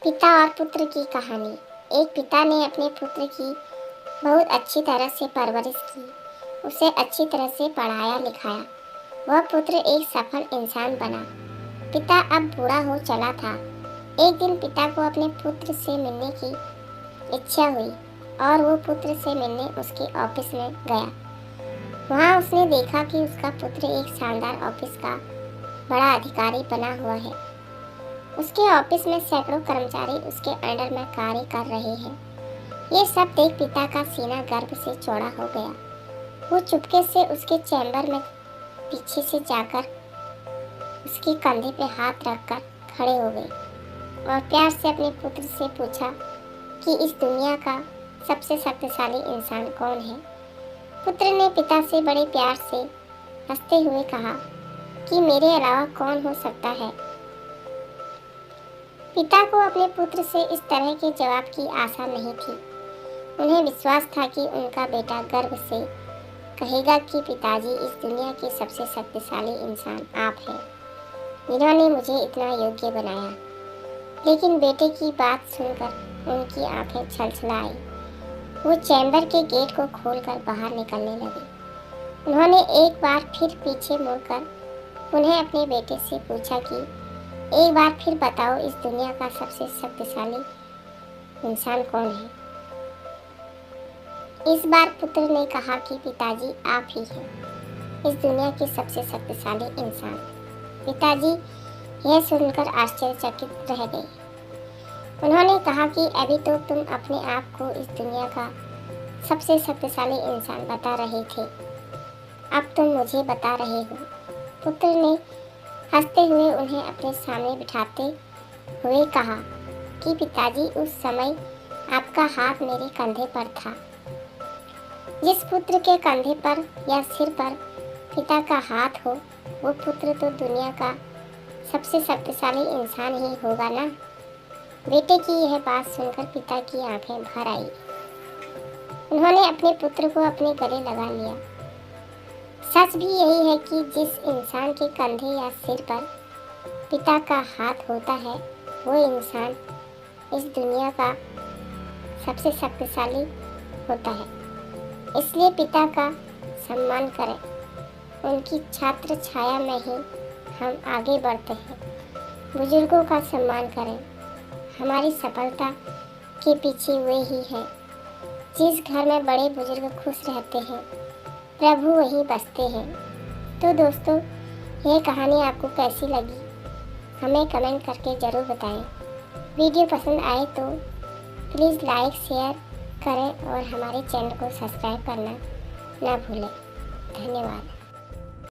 पिता और पुत्र की कहानी। एक पिता ने अपने पुत्र की बहुत अच्छी तरह से परवरिश की, उसे अच्छी तरह से पढ़ाया लिखाया। वह पुत्र एक सफल इंसान बना। पिता अब बूढ़ा हो चला था। एक दिन पिता को अपने पुत्र से मिलने की इच्छा हुई और वो पुत्र से मिलने उसके ऑफिस में गया। वहाँ उसने देखा कि उसका पुत्र एक शानदार ऑफिस का बड़ा अधिकारी बना हुआ है। उसके ऑफिस में सैकड़ों कर्मचारी उसके अंडर में कार्य कर रहे हैं। ये सब देख पिता का सीना गर्व से चौड़ा हो गया। वो चुपके से उसके चैम्बर में पीछे से जाकर उसके कंधे पे हाथ रखकर खड़े हो गए और प्यार से अपने पुत्र से पूछा कि इस दुनिया का सबसे शक्तिशाली इंसान कौन है। पुत्र ने पिता से बड़े प्यार से हंसते हुए कहा कि मेरे अलावा कौन हो सकता है। पिता को अपने पुत्र से इस तरह के जवाब की आशा नहीं थी। उन्हें विश्वास था कि उनका बेटा गर्व से कहेगा कि पिताजी, इस दुनिया के सबसे शक्तिशाली इंसान आप हैं, जिन्होंने मुझे इतना योग्य बनाया। लेकिन बेटे की बात सुनकर उनकी आंखें छलछलाई। वो चैम्बर के गेट को खोलकर बाहर निकलने लगे। उन्होंने एक बार फिर पीछे मुड़कर उन्हें अपने बेटे से पूछा कि एक बार फिर बताओ, इस दुनिया का सबसे शक्तिशाली इंसान कौन है। इस बार पुत्र ने कहा कि पिताजी, आप ही हैं इस दुनिया के सबसे शक्तिशाली इंसान। पिताजी यह सुनकर आश्चर्यचकित रह गए। उन्होंने कहा कि अभी तो तुम अपने आप को इस दुनिया का सबसे शक्तिशाली इंसान बता रहे थे, अब तुम मुझे बता रहे हो। पुत्र ने हंसते हुए उन्हें अपने सामने बिठाते हुए कहा कि पिताजी, उस समय आपका हाथ मेरे कंधे पर था। जिस पुत्र के कंधे पर या सिर पर पिता का हाथ हो, वो पुत्र तो दुनिया का सबसे शक्तिशाली इंसान ही होगा ना। बेटे की यह बात सुनकर पिता की आंखें भर आई। उन्होंने अपने पुत्र को अपने गले लगा लिया। सच भी यही है कि जिस इंसान के कंधे या सिर पर पिता का हाथ होता है, वो इंसान इस दुनिया का सबसे शक्तिशाली होता है। इसलिए पिता का सम्मान करें। उनकी छात्र छाया में ही हम आगे बढ़ते हैं। बुजुर्गों का सम्मान करें। हमारी सफलता के पीछे वे ही हैं। जिस घर में बड़े बुजुर्ग खुश रहते हैं, प्रभु वहीं बसते हैं। तो दोस्तों, यह कहानी आपको कैसी लगी, हमें कमेंट करके ज़रूर बताएं। वीडियो पसंद आए तो प्लीज़ लाइक शेयर करें और हमारे चैनल को सब्सक्राइब करना ना भूलें। धन्यवाद।